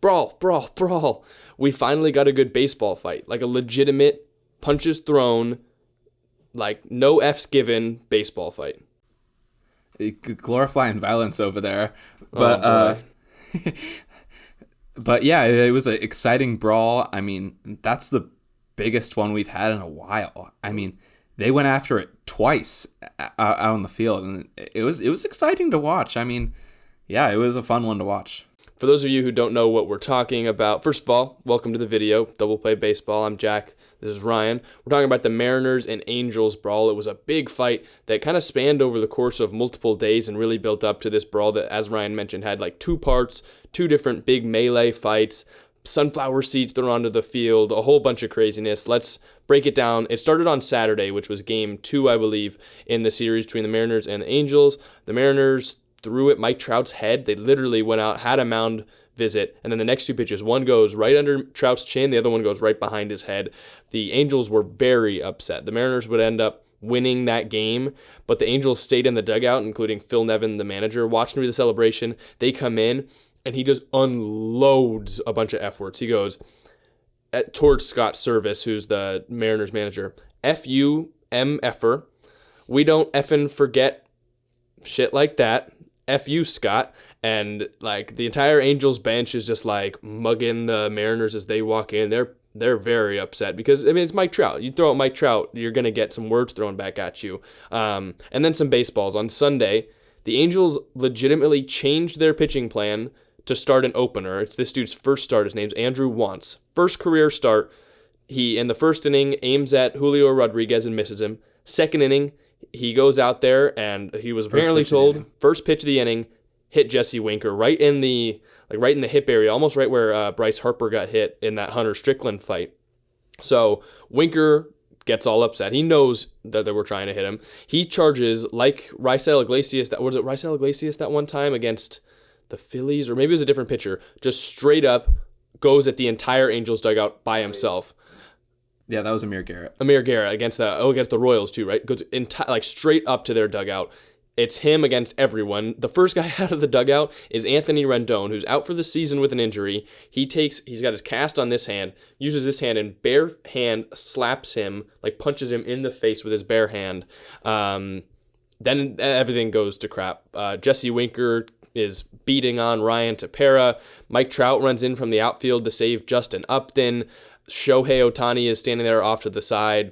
brawl, brawl, brawl. We finally got a good baseball fight, like a legitimate punches thrown, like no F's given baseball fight. Glorifying violence over there. But but yeah, it was an exciting brawl. I mean, that's the biggest one we've had in a while. I mean, they went after it twice out on the field, and it was exciting to watch. I mean, yeah, it was a fun one to watch. For those of you who don't know what we're talking about, first of all, welcome to the video, Double Play Baseball. I'm Jack. This is Ryan. We're talking about the Mariners and Angels brawl. It was a big fight that kind of spanned over the course of multiple days and really built up to this brawl that, as Ryan mentioned, had like two parts, two different big melee fights, sunflower seeds thrown onto the field, a whole bunch of craziness. Let's break it down. It started on Saturday, which was game 2, I believe, in the series between the Mariners and the Angels. The Mariners threw at Mike Trout's head. They literally went out, had a mound visit, and then the next two pitches, one goes right under Trout's chin, the other one goes right behind his head. The Angels were very upset. The Mariners would end up winning that game, but the Angels stayed in the dugout, including Phil Nevin, the manager, watching the celebration. They come in, and he just unloads a bunch of F words. He goes towards Scott Service, who's the Mariners manager. F-U, M-F-er. We don't effing forget shit like that. F you, Scott. And like the entire Angels bench is just like mugging the Mariners as they walk in. They're very upset because, I mean, it's Mike Trout. You throw out Mike Trout, you're going to get some words thrown back at you. And then some baseballs. On Sunday, the Angels legitimately changed their pitching plan to start an opener. It's this dude's first start. His name's Andrew Wantz. First career start. He, in the first inning, aims at Julio Rodriguez and misses him. Second inning, he goes out there and he was apparently told, first pitch of the inning, hit Jesse Winker right in the hip area, almost right where Bryce Harper got hit in that Hunter Strickland fight. So Winker gets all upset. He knows that they were trying to hit him. He charges like Raisel Iglesias. Was it Raisel Iglesias that one time against the Phillies, or maybe it was a different pitcher? Just straight up goes at the entire Angels dugout by himself. Yeah, that was Amir Garrett. Amir Garrett against the Royals too, right? Goes straight up to their dugout. It's him against everyone. The first guy out of the dugout is Anthony Rendon, who's out for the season with an injury. He's got his cast on this hand, uses this hand, and bare hand slaps him, like punches him in the face with his bare hand. Then everything goes to crap. Jesse Winker is beating on Ryan Tepera. Mike Trout runs in from the outfield to save Justin Upton. Shohei Ohtani is standing there off to the side,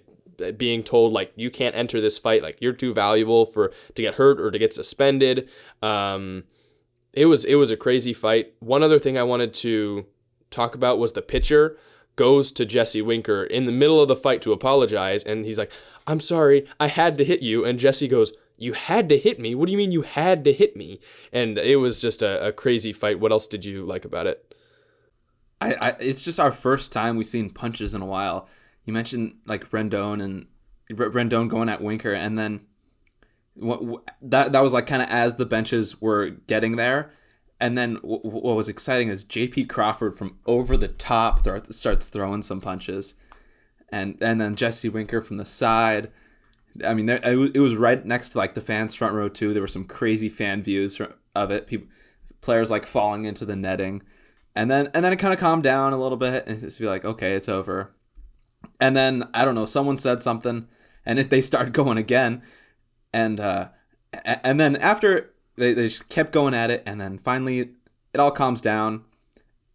being told, like, you can't enter this fight, like, you're too valuable to get hurt or to get suspended. It was a crazy fight. One other thing I wanted to talk about was the pitcher goes to Jesse Winker in the middle of the fight to apologize, and he's like, I'm sorry, I had to hit you. And Jesse goes, you had to hit me? What do you mean you had to hit me? And it was just a crazy fight. What else did you like about it? It's just our first time we've seen punches in a while. You mentioned like Rendon going at Winker, and then that was like kind of as the benches were getting there. And then what was exciting is J.P. Crawford from over the top starts throwing some punches, and then Jesse Winker from the side. I mean, it was right next to like the fans' front row too. There were some crazy fan views of it. Players like falling into the netting. And then it kind of calmed down a little bit, and it's be like, okay, it's over. And then, I don't know, someone said something, and they started going again. And then after, they just kept going at it, and then finally, it all calms down.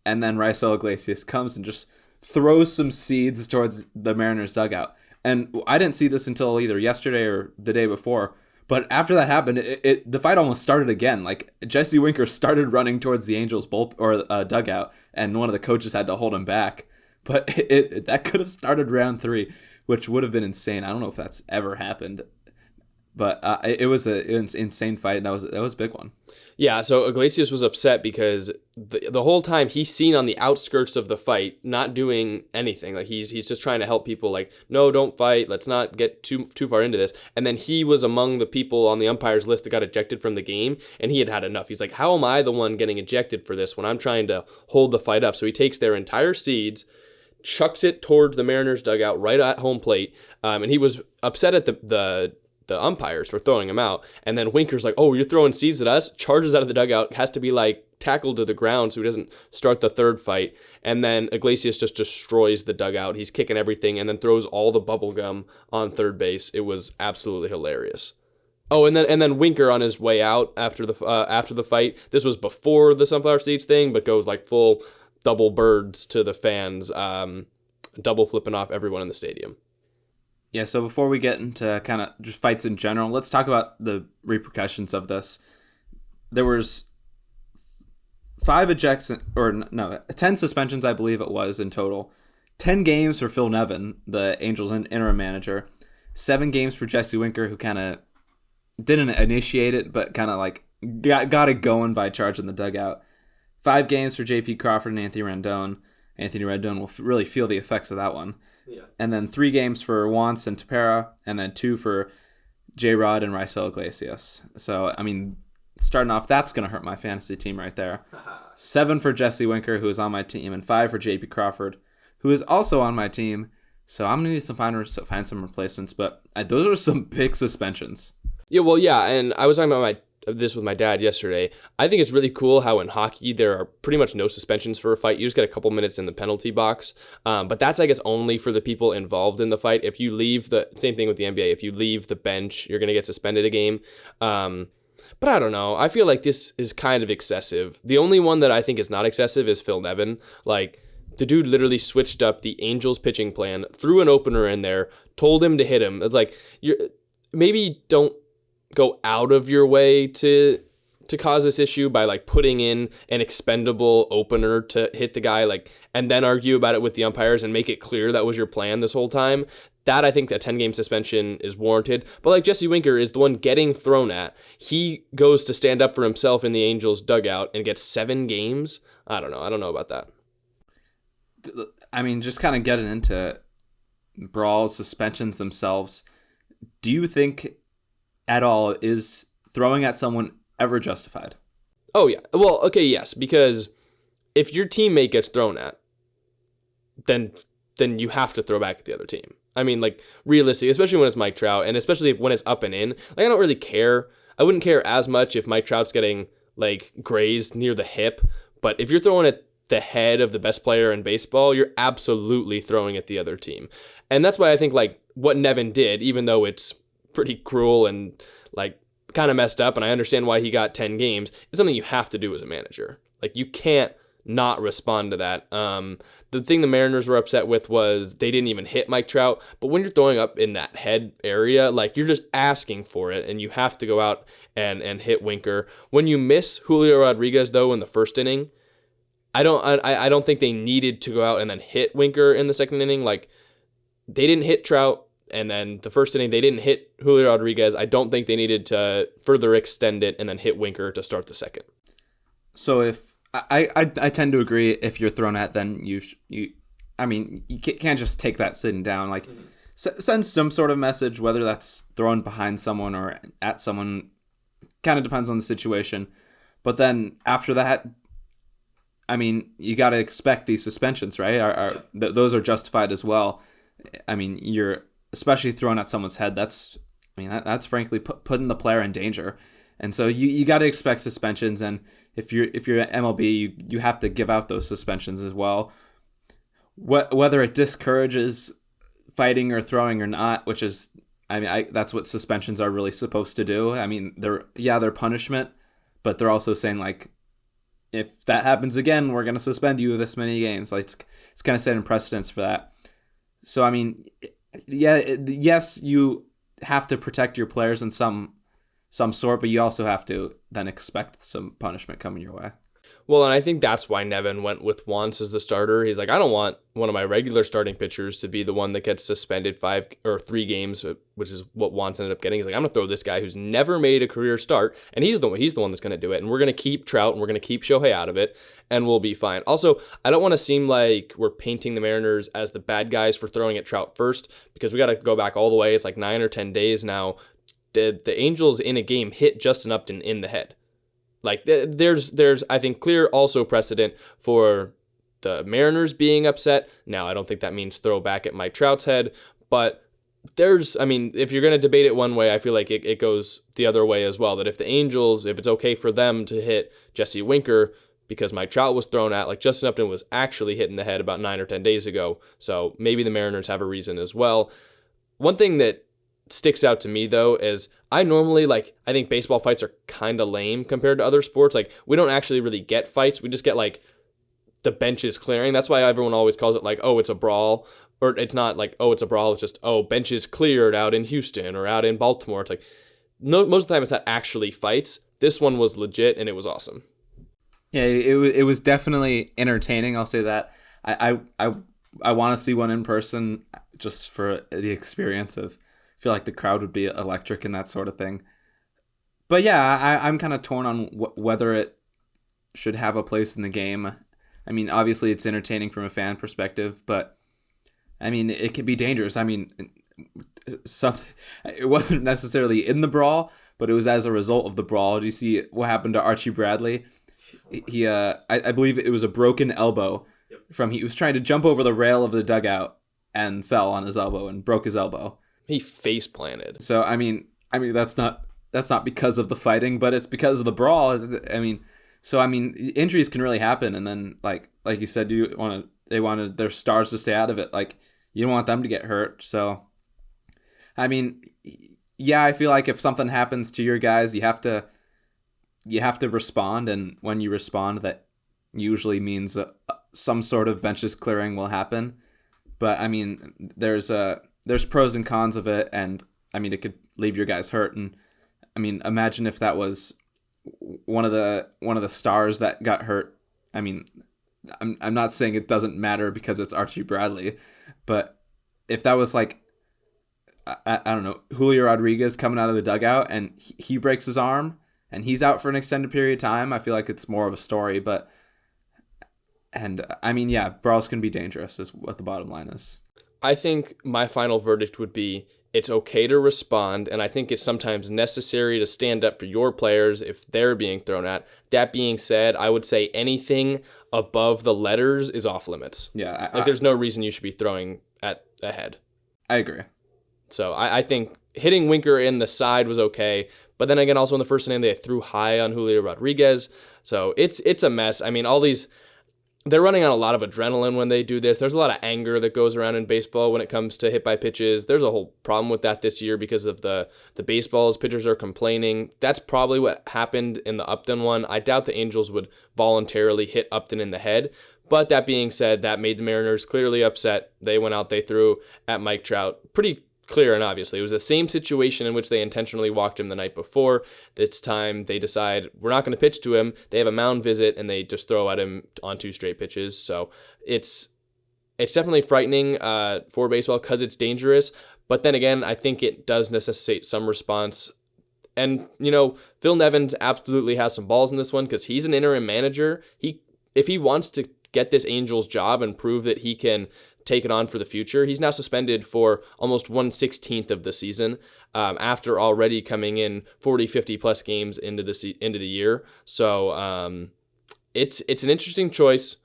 And then Raisel Iglesias comes and just throws some seeds towards the Mariners dugout. And I didn't see this until either yesterday or the day before. But after that happened, the fight almost started again. Like, Jesse Winker started running towards the Angels' dugout, and one of the coaches had to hold him back. But that could have started round 3, which would have been insane. I don't know if that's ever happened. But it was an insane fight, and that was a big one. Yeah, so Iglesias was upset because the whole time he's seen on the outskirts of the fight, not doing anything. Like he's just trying to help people. Like, no, don't fight. Let's not get too far into this. And then he was among the people on the umpires list that got ejected from the game, and he had enough. He's like, how am I the one getting ejected for this when I'm trying to hold the fight up? So he takes their entire seeds, chucks it towards the Mariners dugout right at home plate, and he was upset at the umpires for throwing him out. And then Winker's like, oh, you're throwing seeds at us? Charges out of the dugout, has to be like tackled to the ground so he doesn't start the third fight. And then Iglesias just destroys the dugout. He's kicking everything and then throws all the bubble gum on third base. It was absolutely hilarious. Oh, and then Winker on his way out after the fight. This was before the sunflower seeds thing, but goes like full double birds to the fans, double flipping off everyone in the stadium. Yeah, so before we get into kind of just fights in general, let's talk about the repercussions of this. There was 10 suspensions, I believe it was, in total. 10 games for Phil Nevin, the Angels interim manager. 7 games for Jesse Winker, who kind of didn't initiate it, but kind of like got it going by charging the dugout. 5 games for J.P. Crawford and Anthony Rendon. Anthony Rendon will really feel the effects of that one. Yeah. And then 3 games for Wantz and Tepera, and then 2 for J-Rod and Raisel Iglesias. So, I mean, starting off, that's going to hurt my fantasy team right there. 7 for Jesse Winker, who is on my team, and 5 for J.P. Crawford, who is also on my team. So I'm going to need to find some replacements, but those are some big suspensions. Yeah, well, yeah, and I was talking about this with my dad yesterday. I think it's really cool how in hockey there are pretty much no suspensions for a fight. You just get a couple minutes in the penalty box. But that's, I guess, only for the people involved in the fight. If you leave same thing with the NBA. If you leave the bench, you're going to get suspended a game. But I don't know. I feel like this is kind of excessive. The only one that I think is not excessive is Phil Nevin. Like, the dude literally switched up the Angels pitching plan, threw an opener in there, told him to hit him. It's like, maybe don't go out of your way to cause this issue by like putting in an expendable opener to hit the guy, like, and then argue about it with the umpires and make it clear that was your plan this whole time. That, I think, a 10-game suspension is warranted. But like Jesse Winker is the one getting thrown at. He goes to stand up for himself in the Angels dugout and gets 7 games. I don't know about that. I mean, just kind of getting into Brawl's suspensions themselves, do you think at all is throwing at someone ever justified? Oh, yeah. Well, okay, yes, because if your teammate gets thrown at, then you have to throw back at the other team. I mean, like, realistically, especially when it's Mike Trout, and especially when it's up and in, like, I don't really care. I wouldn't care as much if Mike Trout's getting, like, grazed near the hip, but if you're throwing at the head of the best player in baseball, you're absolutely throwing at the other team. And that's why I think, like, what Nevin did, even though it's pretty cruel and, like, kind of messed up, and I understand why he got 10 games, it's something you have to do as a manager. Like, you can't not respond to that. The thing the Mariners were upset with was they didn't even hit Mike Trout, but when you're throwing up in that head area, like, you're just asking for it, and you have to go out and hit Winker. When you miss Julio Rodriguez, though, in the first inning, I don't think they needed to go out and then hit Winker in the second inning. Like, they didn't hit Trout, and then the first inning they didn't hit Julio Rodriguez. I don't think they needed to further extend it and then hit Winker to start the second. So if I tend to agree, if you're thrown at, then you can't just take that sitting down. Like, send some sort of message, whether that's thrown behind someone or at someone. Kind of depends on the situation. But then after that, I mean, you got to expect these suspensions, right? Those are justified as well. I mean, you're especially throwing at someone's head. That's frankly putting the player in danger. And so you got to expect suspensions, and if you're at MLB, you have to give out those suspensions as well. Whether it discourages fighting or throwing or not, which is, that's what suspensions are really supposed to do. I mean, they're punishment, but they're also saying, like, if that happens again, we're gonna suspend you this many games. Like, it's kind of setting precedence for that. So I mean, yes, you have to protect your players in some sort, but you also have to then expect some punishment coming your way. Well, and I think that's why Nevin went with Wantz as the starter. He's like, I don't want one of my regular starting pitchers to be the one that gets suspended 5 or 3 games, which is what Wantz ended up getting. He's like, I'm going to throw this guy who's never made a career start, and he's the one that's going to do it. And we're going to keep Trout, and we're going to keep Shohei out of it, and we'll be fine. Also, I don't want to seem like we're painting the Mariners as the bad guys for throwing at Trout first, because we got to go back all the way. It's like 9 or 10 days now. The Angels in a game hit Justin Upton in the head. Like, there's I think, clear also precedent for the Mariners being upset. Now, I don't think that means throw back at Mike Trout's head, but if you're going to debate it one way, I feel like it goes the other way as well, that if the Angels, if it's okay for them to hit Jesse Winker, because Mike Trout was thrown at. Like, Justin Upton was actually hit in the head about 9 or 10 days ago, so maybe the Mariners have a reason as well. One thing that sticks out to me, though, is I normally, I think baseball fights are kind of lame compared to other sports. Like, we don't actually really get fights. We just get, the benches clearing. That's why everyone always calls it, oh, it's a brawl. Or it's not oh, it's a brawl. It's just, oh, benches cleared out in Houston or out in Baltimore. It's no, most of the time it's not actually fights. This one was legit, and it was awesome. Yeah, it was definitely entertaining. I'll say that. I want to see one in person just for the experience of. I feel like the crowd would be electric and that sort of thing. But yeah, I'm kind of torn on whether it should have a place in the game. I mean, obviously it's entertaining from a fan perspective, but I mean, it could be dangerous. I mean, it wasn't necessarily in the brawl, but it was as a result of the brawl. Do you see what happened to Archie Bradley? I believe it was a broken elbow he was trying to jump over the rail of the dugout and fell on his elbow and broke his elbow. He face planted. So I mean that's not because of the fighting, but it's because of the brawl. I mean, injuries can really happen, and then like you said, they wanted their stars to stay out of it. You don't want them to get hurt. So I mean, yeah, I feel like if something happens to your guys, you have to respond, and when you respond, that usually means some sort of benches clearing will happen. But I mean, there's pros and cons of it, and I mean, it could leave your guys hurt. And I mean, imagine if that was one of the stars that got hurt. I mean, I'm not saying it doesn't matter because it's Archie Bradley, but if that was I don't know, Julio Rodriguez coming out of the dugout and he breaks his arm and he's out for an extended period of time, I feel like it's more of a story. And I mean, yeah, brawls can be dangerous is what the bottom line is. I think my final verdict would be it's okay to respond, and I think it's sometimes necessary to stand up for your players if they're being thrown at. That being said, I would say anything above the letters is off limits. Yeah. There's no reason you should be throwing at a head. I agree. So I think hitting Winker in the side was okay, but then again, also in the first inning, they threw high on Julio Rodriguez. So it's a mess. I mean, they're running on a lot of adrenaline when they do this. There's a lot of anger that goes around in baseball when it comes to hit by pitches. There's a whole problem with that this year because of the baseballs. Pitchers are complaining. That's probably what happened in the Upton one. I doubt the Angels would voluntarily hit Upton in the head. But that being said, that made the Mariners clearly upset. They went out, they threw at Mike Trout. Pretty clear and obviously. It was the same situation in which they intentionally walked him the night before. This time they decide we're not going to pitch to him. They have a mound visit and they just throw at him on 2 straight pitches. So it's definitely frightening for baseball because it's dangerous. But then again, I think it does necessitate some response. And, Phil Nevins absolutely has some balls in this one because he's an interim manager. If he wants to get this Angels job and prove that he can take it on for the future, he's now suspended for almost 1/16 of the season after already coming in 40, 50 plus games into the year. So it's an interesting choice.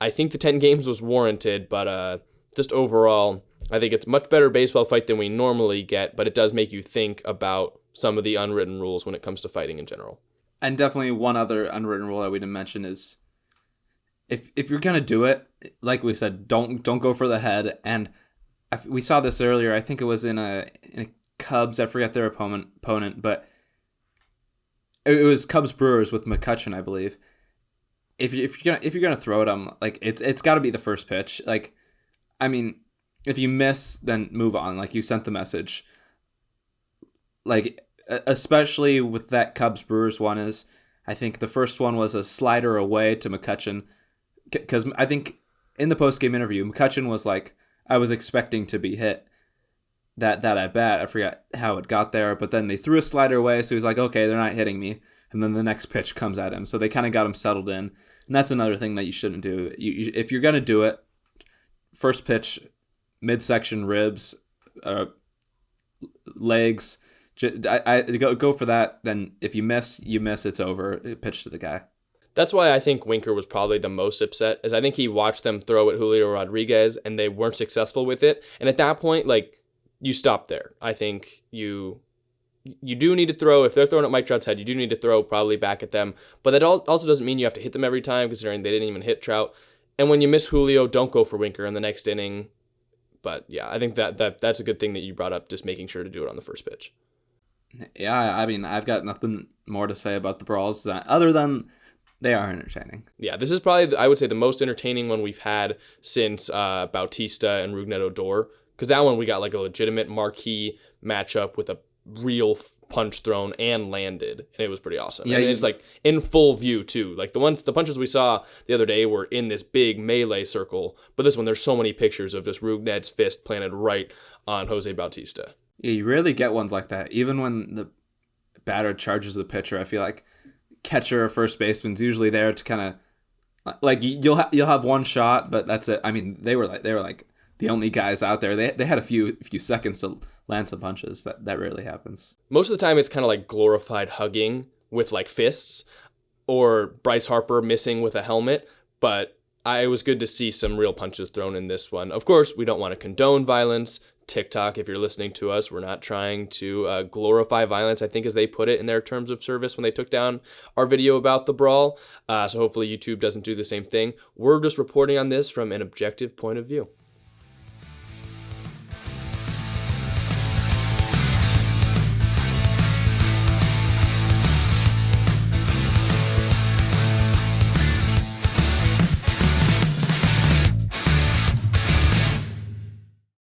I think the 10 games was warranted, but just overall, I think it's a much better baseball fight than we normally get, but it does make you think about some of the unwritten rules when it comes to fighting in general. And definitely one other unwritten rule that we didn't mention is if you're gonna do it, like we said, don't go for the head. And we saw this earlier. I think it was in a Cubs. I forget their opponent, but it was Cubs Brewers with McCutchen, I believe. If you're gonna throw at them, it's got to be the first pitch. I mean, if you miss, then move on. You sent the message. Especially with that Cubs Brewers one I think the first one was a slider away to McCutchen. Because I think in the post-game interview, McCutchen was like, I was expecting to be hit that at bat. I forgot how it got there, but then they threw a slider away, so he's like, okay, they're not hitting me. And then the next pitch comes at him. So they kind of got him settled in. And that's another thing that you shouldn't do. If you're going to do it, first pitch, midsection, ribs, legs, I go for that. Then if you miss, it's over. Pitch to the guy. That's why I think Winker was probably the most upset, is I think he watched them throw at Julio Rodriguez and they weren't successful with it. And at that point, you stop there. I think you you do need to throw, if they're throwing at Mike Trout's head, you do need to throw probably back at them. But that also doesn't mean you have to hit them every time, considering they didn't even hit Trout. And when you miss Julio, don't go for Winker in the next inning. But yeah, I think that's a good thing that you brought up, just making sure to do it on the first pitch. Yeah, I mean, I've got nothing more to say about the Brawls other than they are entertaining. Yeah, this is probably, I would say, the most entertaining one we've had since Bautista and Rougned Odor, because that one we got like a legitimate marquee matchup with a real punch thrown and landed, and it was pretty awesome. Yeah, and it's like in full view too. Like the punches we saw the other day were in this big melee circle, but this one there's so many pictures of just Rougned's fist planted right on Jose Bautista. Yeah, you rarely get ones like that. Even when the batter charges the pitcher, I feel like catcher or first baseman's usually there to kind of like you'll have one shot, but that's it. I mean, they were like the only guys out there. They had a few seconds to land some punches. That rarely happens. Most of the time, it's kind of like glorified hugging with like fists, or Bryce Harper missing with a helmet. But it was good to see some real punches thrown in this one. Of course, we don't want to condone violence. TikTok, if you're listening to us, we're not trying to glorify violence, I think, as they put it in their terms of service when they took down our video about the brawl. So hopefully YouTube doesn't do the same thing. We're just reporting on this from an objective point of view.